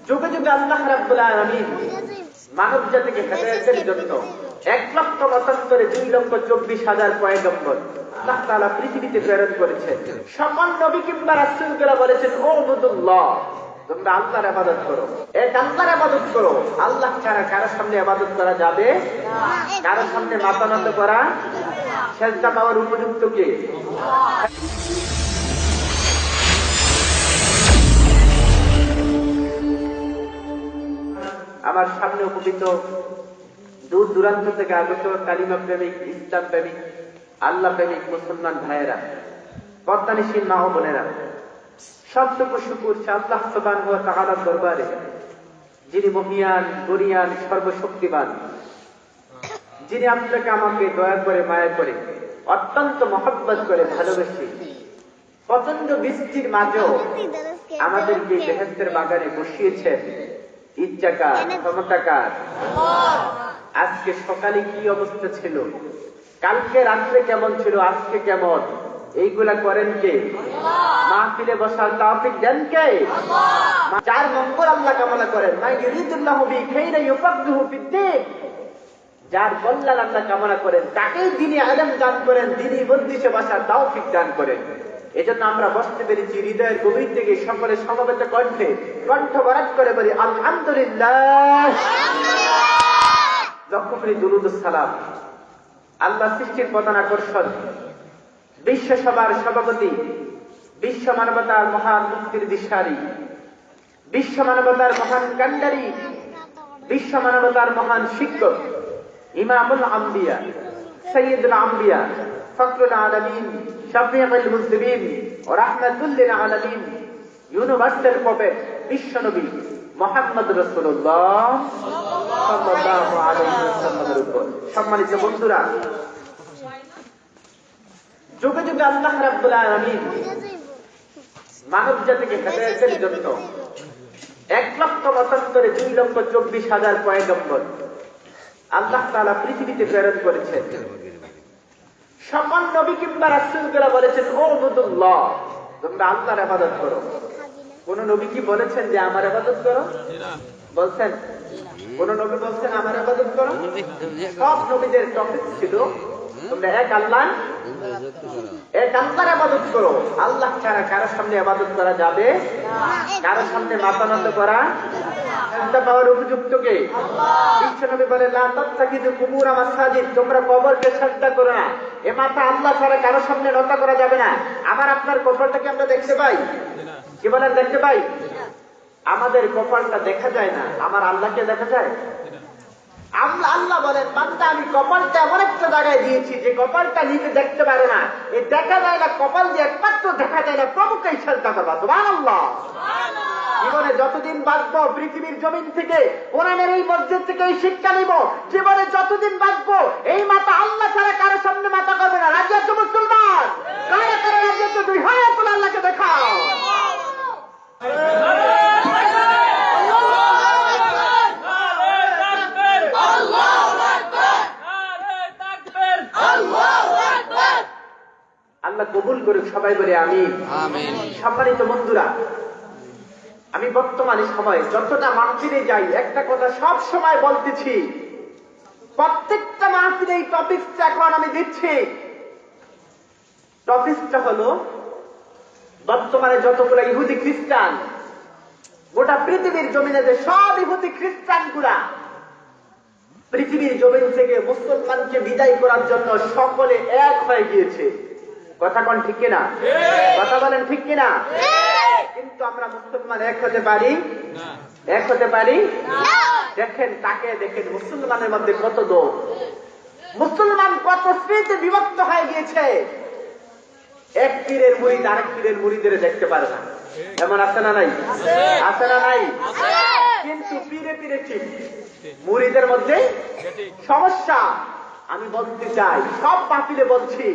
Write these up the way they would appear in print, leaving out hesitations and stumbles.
যুগে যুগে আল্লাহ রাব্বুল আলামিন মানব জাতিকে হেদায়েতের জন্য 1,75,2,24,000 পয়গম্বর আল্লাহ তাআলা পৃথিবীতে প্রেরণ করেছেন। সকল নবী কিংবা রাসূলরা বলেছেন ওবুদুল্লাহ, তোমরা আল্লাহর ইবাদত করো, এক আল্লাহর ইবাদত করো। আল্লাহ ছাড়া কারো সামনে ইবাদত করা যাবে না, কারো সামনে মাথা নত করা, সেজদা পাওয়ার উপযুক্ত কে? আমার সামনে উপবিত দূর দূরান্ত থেকে আগত কালিমা প্রেমিক, ইসলাম প্রেমিক, আল্লাহ প্রেমিক মুসলমান ভাইয়েরা, পর্দানিশীল মা ও বোনেরা, সবটুকু শুকুর আল্লাহ সুবহানাহু ওয়া তাআলার দরবারে, যিনি মহিয়ান, গরিয়ান, সর্বশক্তিমান, যিনি আপনাকে আমাকে দয়া করে, মায়া করে, অত্যন্ত মহব্বত করে, ভালোবেসে প্রচন্ড বৃষ্টির মাঝেও আমাদেরকে বেহেশতের বাগানে বসিয়েছেন। ইচ্ছাকার, ক্ষমতাকার। আজকে সকালে কি অবস্থা ছিল, কালকে রাত্রে কেমন ছিল, আজকে কেমন, এইগুলা করেন কে? মাহফিলে বসার তৌফিক দেন কে? যার মঙ্গল আল্লাহ কামনা করেন, মা ইউরিদুল্লাহু বিহি খাইরা ইউফাক্কিহু ফিদ্দীন, যার কল্যাণ আল্লাহ কামনা করেন তাকেই দ্বীনি ইলম দান করেন, দ্বীনি মজলিসে বসার তৌফিক দান করেন। এজন্য আমরা বসতে পেরেছি হৃদয়ের গভীর থেকে সকলে সমবেত কণ্ঠে কণ্ঠ ভরাট করে বলি আলহামদুলিল্লাহ। লক্ষ করি দুরূদ ও সালাম আল্লাহ সৃষ্টির প্রধান আকর্ষণ, বিশ্ব সভার সভাপতি, বিশ্ব মানবতার মহান মুক্তির দিশারি, বিশ্ব মানবতার মহান কান্ডারি, বিশ্ব মানবতার মহান শিক্ষক, ইমামুল আম্বিয়া, সাইয়্যিদুল আম্বিয়া, ফখরুল আলামিন, শাফিউল মুজনিবিন ও রাহমাতুল লিল আলামিন, ইউনিভার্সাল প্রফেট, বিশ্বনবী মুহাম্মদ রাসূলুল্লাহ সাল্লাল্লাহু আলাইহি ওয়াসাল্লামের উপর। সম্মানিত বন্ধুরা, যুগে যুগে আল্লাহ রাব্বুল আলামিন মানব জাতিকে হেদায়েতের জন্য 1,75,2,24,000 পয়গম্বর আল্লাহ তাআলা পৃথিবীতে প্রেরণ করেছেন। সকল নবী কিংবা রাসূলরা বলেছেন ওবুদুল্লাহ, তোমরা আল্লাহর ইবাদত করো। কোন নবী কি বলেছেন যে আমার ইবাদত করো? বলছেন? কোন নবী বলছেন আমার ইবাদত করো? সব নবীদের টপিক ছিল তোমরা এক আল্লাহর ইবাদত করো। আল্লাহ ছাড়া কারো সামনে ইবাদত করা যাবে না, কারো সামনে মাথা নত করা, সেজদা পাওয়ার উপযুক্ত কে? বিশ্বনবী বলেন লা তাত্তাখিযু কুবুরা মাসাজিদ, তোমরা কবরকে সেজদা করো না। এ মাথা আল্লাহ ছাড়া কারো সামনে নত করা যাবে না। আমার আপনার কবরটাকে আমরা দেখতে পাই? কি বলেন, দেখতে পাই? আমাদের কপালটা দেখা যায় না, আমার আল্লাহকে দেখা যায়? আল্লাহ বলেন বান্দা আমি কপালটা এমন একটা জায়গায় দিয়েছি যে কপালটা নিজে দেখতে পারে না, এই দেখা যায় না, কপাল দিয়ে একমাত্র দেখা যায় না, প্রভুকেই সেজদা করবা। সুবহানাল্লাহ। জীবনে যতদিন বাঁচবো পৃথিবীর জমিন থেকে, কোরআনের এই মসজিদ থেকে এই শিক্ষা নিব, জীবনে যতদিন বাঁচবো এই মাথা আল্লাহ ছাড়া কারো সামনে মাথা করবে না। রাজি আছো মুসলমান? কারা কারা রাজি আছো? দুই হাত তুলে আল্লাহকে দেখাও। আল্লাহ কবুল করুক, সবাই বলে আমিন। সম্মানিত বন্ধুরা, আমি বর্তমানে সময়ে যতটা মাহফিলে যাই একটা কথা সব সময় বলতেছি, প্রত্যেকটা মাহফিলে এই টপিকটা এখন আমি দিচ্ছি। টপিকটা হলো বর্তমানে যতগুলো ইহুদি খ্রিস্টান গোটা পৃথিবীর জমিনে, যে সব ইহুদি খ্রিস্টান গুলা পৃথিবীর জমিন থেকে মুসলমানকে বিদায় করার জন্য সকলে এক হয়ে গিয়েছে। কথা কোন ঠিক কিনা? কথা বলেন ঠিক কিনা? কিন্তু আমরা মুসলমান এক হতে পারি? এক হতে পারি? দেখেন, তাকে দেখেন মুসলমানের মধ্যে কত দোষ, মুসলমান কত শ্রেণীতে বিভক্ত হয়ে গিয়েছে। এক পীরের মুরিদ আরেক পীরের মুরিদের দেখতে পারে না, এমন আছে না নাই? আছে না নাই? কিন্তু পীরে পীরে ঠিক, মুরিদের মধ্যে সমস্যা। আমি বলতে চাই, সব মাহফিলে বলছি,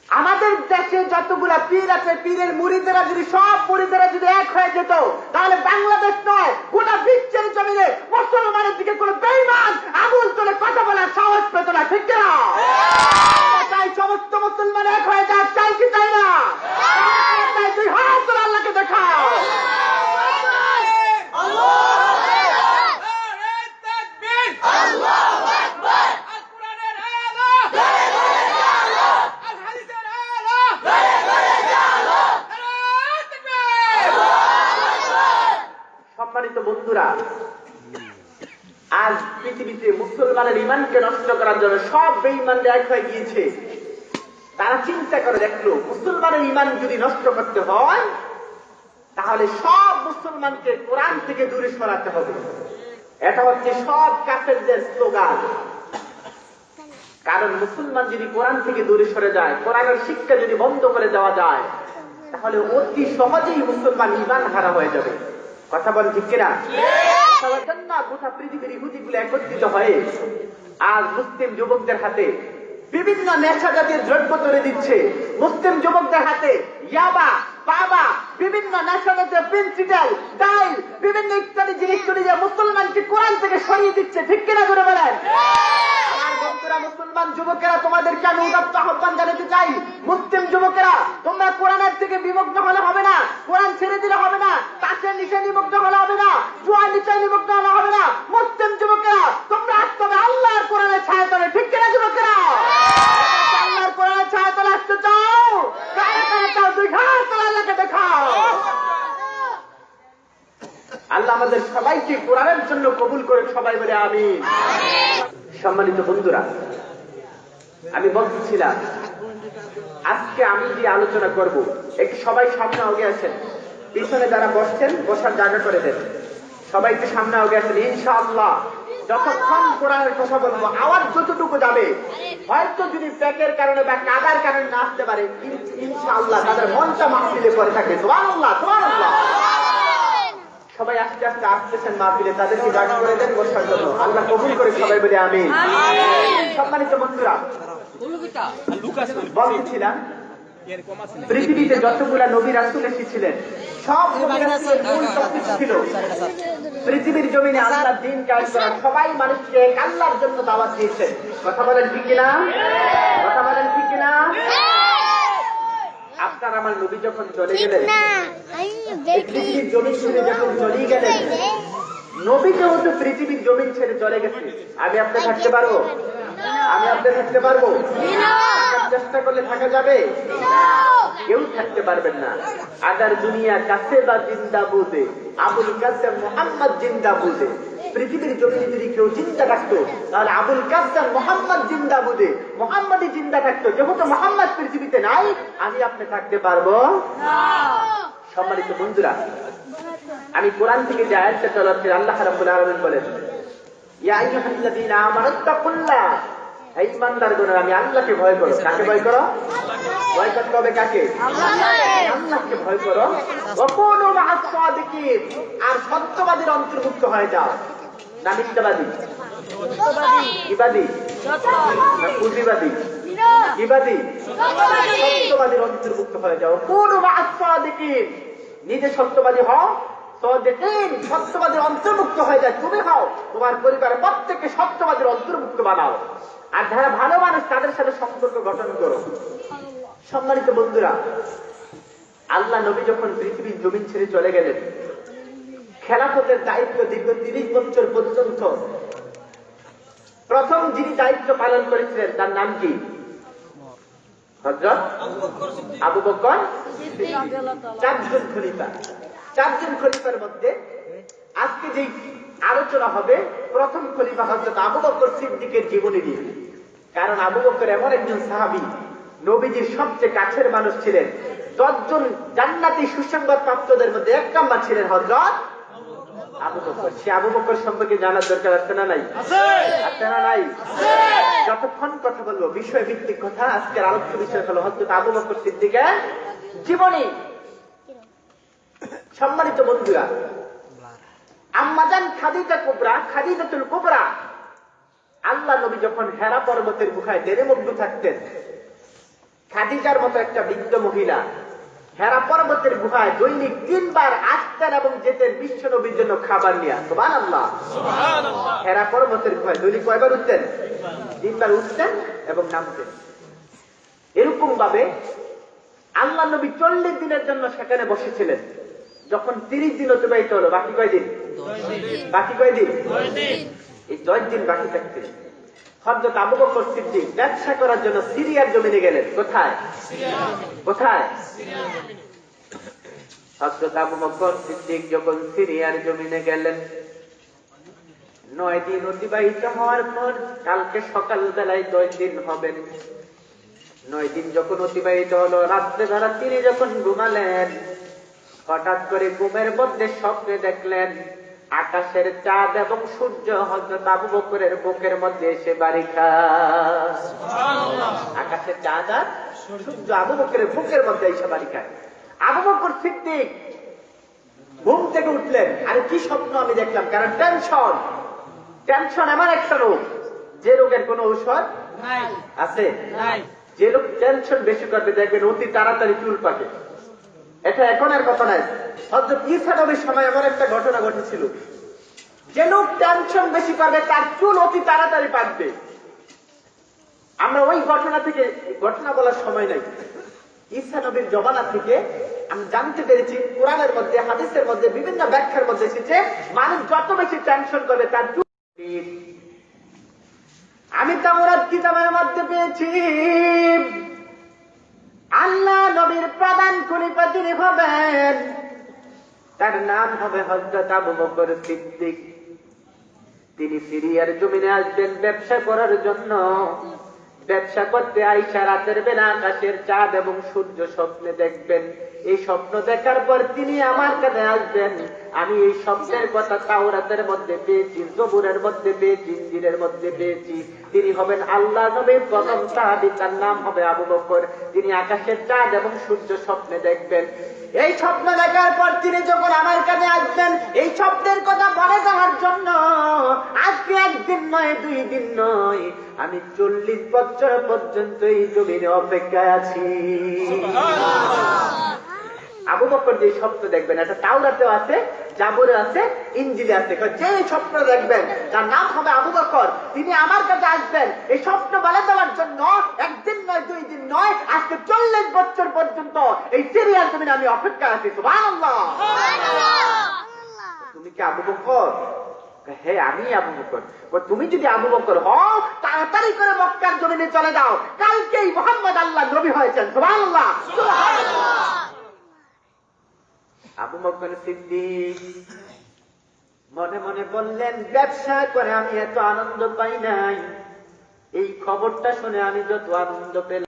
আমাদের দেশে যতগুলা পীর আছে, পীরের মুরিদেরা যদি সব মুরিদেরা যদি এক হয়ে যেত, তাহলে বাংলাদেশ নয় গোটা বিশ্বের জমিনে মুসলমানের দিকে কোন বেঈমান আঙুল তুলে কথা বলার সাহস পেত না। ঠিক না? তাই সমস্ত মুসলমান এক হয়ে যাক, চাই কি চাই না? তাই দুই হাত তুলে আল্লাহকে দেখাও। সম্মানিত বন্ধুরা, আজ পৃথিবীতে মুসলমানের ইমানকে নষ্ট করার জন্য সব বেঈমানরা এক হয়ে গিয়েছে। তারা চিন্তা করে দেখলো, মুসলমানের ইমান যদি নষ্ট করতে হয় তাহলে সব মুসলমানকে কোরআন থেকে দূরে সরাতে হবে। এটা হচ্ছে সব কাফেরদের স্লোগান। কারণ মুসলমান যদি কোরআন থেকে দূরে সরে যায়, কোরআনের শিক্ষা যদি বন্ধ করে দেওয়া যায়, তাহলে অতি সহজেই মুসলমান ইমান হারা হয়ে যাবে। কথা বলেন ঠিক কিনা? গোটা পৃথিবীর ইহুদিগুলো একত্রিত হয়ে আজ মুসলিম যুবকদের হাতে বিভিন্ন নেশা জাতীয় দ্রব্য তুলে দিচ্ছে। মুসলিম যুবকদের হাতে ইয়াবা, বাবা, বিভিন্ন নেশা জাতীয় প্রিন্সিপাল, ডাইল, বিভিন্ন ইত্যাদি জিনিস তুলে দিয়ে মুসলমানকে কোরআন থেকে সরিয়ে দিচ্ছে। ঠিক কিনা করে বলেন? আমার বন্ধুরা, মুসলমান যুবকেরা, তোমাদেরকে আমি উদাত্ত আহ্বান জানাতে চাই। মুসলিম যুবকেরা, তোমরা কোরআনের থেকে বিমুগ্ধ হলে হবে না, কোরআন ছেড়ে দিলে হবে না, তাসের নিচে নিমগ্ন হলে হবে না, জুয়ার নিচে নিমগ্ন হলে হবে না। মুসলিম যুবকেরা, তোমরা আসতে হবে আল্লাহর কোরআনের ছায়া তলে। ঠিক কিনা যুবকেরা? আল্লাহর কোরআনের ছায়া তলে আসতে চাও? কারা কারা চাও? দুই ঘাট তলে আল্লাহকে দেখাও। আল্লাহ আমাদের সবাইকে কোরআনের জন্য কবুল করে, সবাই বলে আমিন। সম্মানিত বন্ধুরা, আমি বলছিলাম আজকে আমি যে আলোচনা করব, একটু সবাই সামনে আগে আসেন। পিছনে যারা বসছেন বসার জায়গা করে দেন। সবাই একটু সামনে আগে আসেন। ইনশাআল্লাহ যতক্ষণ কোরআনের কথা বলবো, আওয়াজ যতটুকু যাবে, হয়তো যদি প্যাকের কারণে বা কাদার কারণে না আসতে পারে, ইনশাআল্লাহ তাদের মনটা মাহফিলে পরে থাকে। সুবহানাল্লাহ, সুবহানাল্লাহ। সবাই আস্তে আস্তে আসতেছেন মাহফিলে, তাদেরকে জায়গা করে দেন বসার জন্য। আল্লাহ কবুল করে, সবাই বলে আমিন। সম্মানিত বন্ধুরা, বলতেছিলাম পৃথিবীতে যতগুলা নবী রাসূল এসেছিলেন, সব নবী রাসূলের মূল টপিক ছিল পৃথিবীর জমিনে আল্লাহর দ্বীন কায়েম করা। সবাই মানুষকে এক আল্লাহর জন্য দাওয়াত দিয়েছেন। কথা বলেন ঠিক কিনা? কথা বলেন ঠিক কিনা? আপনার আমার নবী যখন চলে গেলেন, পৃথিবীর জমিন ছেড়ে যখন চলে গেলেন, নবী যেহেতু পৃথিবীর জমিন ছেড়ে চলে গেছে, আমি আপনি থাকতে পারবো? আমি আপনি থাকতে পারবো? চেষ্টা করলে থাকা যাবে? কেউ থাকতে পারবেন না। আগার দুনিয়া কাছে বা জিন্দা বুঝে, আবুল কাসেম মোহাম্মদ জিন্দা বুঝে। পৃথিবীর জমিনে যদি কেউ চিন্তা থাকতো, তাহলে আবুল কাসেম মোহাম্মদ জিন্দা বুঝে, মোহাম্মদই জিন্দা থাকতো। যেহেতু মোহাম্মদ পৃথিবীতে নাই, আমি আপনি থাকতে পারবো? সম্মানিত বন্ধুরা, আমি কোরআন থেকে যে আয়াতটা চালাচ্ছি, আল্লাহ রাব্বুল আলামিন বলেন, ইয়া আইয়ুহাল্লাযীনা আমানুত্তাকুল্লাহ, হে ঈমানদারগণ, আমি আল্লাহকে ভয় করো। কাকে ভয় করো? ভয় করতে হবে কাকে? আল্লাহকে ভয় করো। ওয়া কুনু মা'আস সাদিকিন, আর সত্যবাদীর অন্তর্ভুক্ত হয়ে যাও। না মিথ্যাবাদী? কিবাদী? না পুঁজিবাদী? কিবাদী? সত্যবাদীর অন্তর্ভুক্ত হয়ে যাও। কুনু মা'আস সাদিকিন, নিজে সত্যবাদী হও, সত্যবাদীর অন্তর্ভুক্ত হয়ে যায়। তুমি হও, তোমার পরিবারের প্রত্যেককে সত্যবাদীর অন্তর্ভুক্ত বানাও। আর যারা ভালো মানুষ, তাদের সাথে সম্পর্ক গঠন করো। সম্মানিত বন্ধুরা, আল্লাহ নবী যখন পৃথিবীর জমিন ছেড়ে চলে গেলেন, খেলাফতের দায়িত্ব দীর্ঘ 30 বছর পর্যন্ত প্রথম যিনি দায়িত্ব পালন করেছিলেন, তার নাম কি? হযরত আবু বকর সিদ্দিক। 4 জন খলিফা। 4 জন খলিফার মধ্যে আজকে যে আলোচনা হবে, প্রথম খলিফা হযরত আবু বকর সিদ্দিকের জীবনী নিয়ে। কারণ আবু বকর এমন একজন সাহাবী, নবীজির সবচেয়ে কাছের মানুষ ছিলেন। 10 জন জান্নাতি সুসংবাদ প্রাপ্তদের মধ্যে 1 নম্বর ছিলেন হযরত আবু বকর। সে আবু বকর সম্পর্কে জানার দরকার আছে না নাই? আছে না নাই? যতক্ষণ কথা বলবো বিষয় ভিত্তিক কথা, আজকের আলোচ্য বিষয় হলো হযরত আবু বকর সিদ্দিকের জীবনী। সম্মানিত বন্ধুরা, আম্মাজান খাদিজাতুল কুবরা, আল্লাহ নবী যখন হেরা পর্বতের গুহায় দেরেমগ্ন থাকতেন, খাদিজার মতো একটা বৃদ্ধ মহিলা হেরা পর্বতের গুহায় দৈনিক 3 বার আসতেন এবং যেতেন বিশ্ব নবীর জন্য খাবার নিয়ে। সুবহানাল্লাহ। হেরা পর্বতের গুহায় দৈনিক কয়বার উঠতেন? 3 বার উঠতেন এবং নামতেন। এরকম ভাবে আল্লাহ নবী 40 দিনের জন্য সেখানে বসেছিলেন। যখন 30 দিন অতিবাহিত হলো, বাকি কয়দিন? বাকি কয়দিন? এই 10 দিন বাকি থাকতে হযরত আবু বকর সিদ্দিক ব্যবসা করার জন্য সিরিয়ার জমিনে গেলেন। কোথায়? কোথায়? হযরত আবু বকর সিদ্দিক যখন সিরিয়ার জমিনে গেলেন, 9 দিন অতিবাহিত হওয়ার পর কালকে সকাল বেলায় 10 দিন হবেন। 9 দিন যখন অতিবাহিত হলো, রাত্রে বেলা তিনি যখন ঘুমালেন, হঠাৎ করে ঘুমের মধ্যে স্বপ্নে দেখলেন আকাশের চাঁদ এবং সূর্য হযরত আবু বকরের বুকের মধ্যে এসে বাড়ি খায়। আকাশের চাঁদ আর সূর্য আবু বকরের বুকের মধ্যে এসে বাড়ি খায়। আবু বকর সিদ্দিক ঘুম থেকে উঠলেন, আরে কি স্বপ্ন আমি দেখলাম। কারণ টেনশন এমন একটা রোগ, যে রোগের কোন ঔষধ আছে। যে লোক টেনশন বেশি করবে দেখবেন অতি তাড়াতাড়ি চুল পাকে। এটা এখনের কথা নয়, হযরত ঈসা নবীর সময় এমন একটা ঘটনা ঘটেছিল, যে লোক টেনশন বেশি করবে তার চুল অতি তাড়াতাড়ি পাকবে। আমরা ওই ঘটনা বলার সময় নাই। ঈসা নবীর জমানা থেকে আমি জানতে পেরেছি, কোরআনের মধ্যে হাদিসের মধ্যে বিভিন্ন ব্যাখ্যার মধ্যে এসেছে, মানুষ যত বেশি টেনশন করবে তার চুল। আমি তাওরাত কিতাবের মধ্যে পেয়েছি, আল্লাহ নবীর প্রধান খলিফা যিনি হবেন তার নাম হবে হযরত আবু বকর সিদ্দিক। তিনি সিরিয়ার জমিনে আসবেন ব্যবসা করার জন্য। ব্যবসা করতে আইসা রাতের বেলা আকাশের চাঁদ এবং সূর্য স্বপ্নে দেখবেন। এই স্বপ্ন দেখার পর তিনি আমার কাছে আসবেন। আমি এই স্বপ্নের কথা তাওরাতের মধ্যে পেয়েছি, জবুরের মধ্যে পেয়েছি, ইনজিলের মধ্যে পেয়েছি। তিনি হবেন আল্লাহ নবীর প্রথম সাহাবী, তার নাম হবে আবু বকর। তিনি আকাশের চাঁদ এবং সূর্য স্বপ্নে দেখবেন। এই স্বপ্ন দেখার পর তিনি যখন আমার কাছে আসবেন, এই স্বপ্নের কথা বলে দেওয়ার জন্য আজকে 1 দিন নয়, 2 দিন নয়, আমি 40 বছর পর্যন্ত এই জমিনে অপেক্ষায় আছি। আবু বকর যে স্বপ্ন দেখবেন, এটা তাওরাতেও আছে, জাবুরে আছে, ইনজিলে আছে। যে স্বপ্ন দেখবেন তার নাম হবে আবু বকর। তিনি আমার কাছে আসবেন এই স্বপ্ন বলে দেওয়ার জন্য। 1 দিন নয়, 2 দিন নয়, আজকে 40 বছর পর্যন্ত এই সিরিয়াল জমিনে আমি অপেক্ষায় আছি। সুবহানাল্লাহ। তুমি কি আবু বকর? হ্যাঁ, আমি আবু বকর। তুমি যদি আবু বকর হও, তাড়াতাড়ি করে মক্কার জমিনে চলে যাও, কালকেই মুহাম্মদ আল্লাহ নবী হয়েছেন। সুবহানাল্লাহ। আবু বকর সিদ্দিক মনে মনে বললেন, ব্যবসা করে আমি এত আনন্দ পাই নাই, এই খবরটা শুনে আমি যত আনন্দ পেলাম।